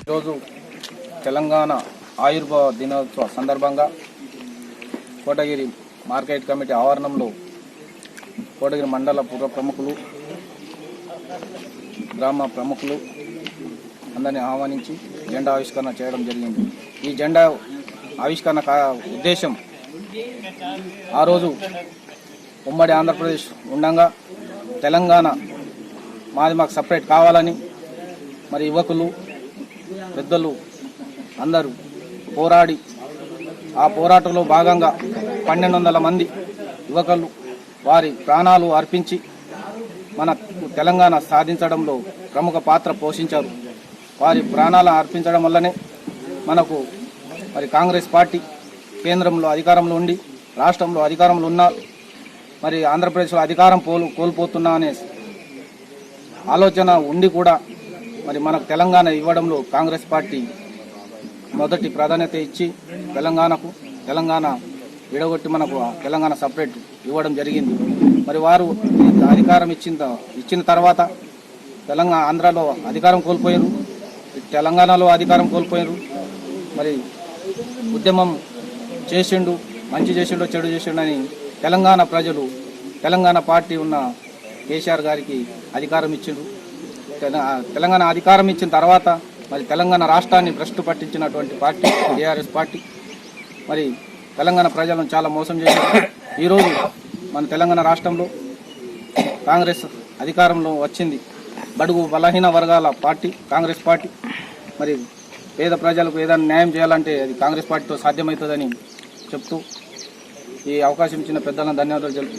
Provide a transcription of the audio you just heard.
ఈరోజు తెలంగాణ ఆయుర్వేద దినోత్సవ సందర్భంగా కోటగిరి మార్కెట్ కమిటీ ఆవరణంలో కోటగిరి మండల పుర ప్రముఖులు, గ్రామ ప్రముఖులు అందరినీ ఆహ్వానించి జెండా ఆవిష్కరణ చేయడం జరిగింది. ఈ జెండా ఆవిష్కరణ ఉద్దేశం, ఆ రోజు ఉమ్మడి ఆంధ్రప్రదేశ్ ఉండగా తెలంగాణ మాకు సపరేట్ కావాలని మరి యువకులు పెద్దలు అందరూ పోరాడి, ఆ పోరాటంలో భాగంగా 1200 మంది యువకులు వారి ప్రాణాలు అర్పించి మన తెలంగాణ సాధించడంలో ప్రముఖ పాత్ర పోషించారు. వారి ప్రాణాలను అర్పించడం వల్లనే మనకు మరి కాంగ్రెస్ పార్టీ కేంద్రంలో అధికారంలో ఉండి రాష్ట్రంలో అధికారంలో ఉన్న మరి ఆంధ్రప్రదేశ్లో అధికారం కోల్పోతున్నా అనే ఆలోచన ఉండి కూడా మరి మనకు తెలంగాణ ఇవ్వడంలో కాంగ్రెస్ పార్టీ మొదటి ప్రాధాన్యత ఇచ్చి తెలంగాణ విడగొట్టి మనకు తెలంగాణ సపరేట్ ఇవ్వడం జరిగింది. మరి వారు అధికారం ఇచ్చిన తర్వాత ఆంధ్రాలో అధికారం కోల్పోయారు, తెలంగాణలో అధికారం కోల్పోయారు. మరి ఉద్యమం చేసిండు, మంచి చేసిండో చెడు చేసిండు అని తెలంగాణ ప్రజలు తెలంగాణ పార్టీ ఉన్న కేసీఆర్ గారికి అధికారం ఇచ్చిండు. తెలంగాణ అధికారం ఇచ్చిన తర్వాత మరి తెలంగాణ రాష్ట్రాన్ని భ్రష్టు పట్టించినటువంటి పార్టీ టీఆర్ఎస్ పార్టీ మరి తెలంగాణ ప్రజలను చాలా మోసం చేశారు. ఈరోజు మన తెలంగాణ రాష్ట్రంలో కాంగ్రెస్ అధికారంలో వచ్చింది. బడుగు బలహీన వర్గాల పార్టీ కాంగ్రెస్ పార్టీ. మరి పేద ప్రజలకు ఏదైనా న్యాయం చేయాలంటే అది కాంగ్రెస్ పార్టీతో సాధ్యమవుతుందని చెప్తూ ఈ అవకాశం ఇచ్చిన పెద్దలను ధన్యవాదాలు తెలుపుతూ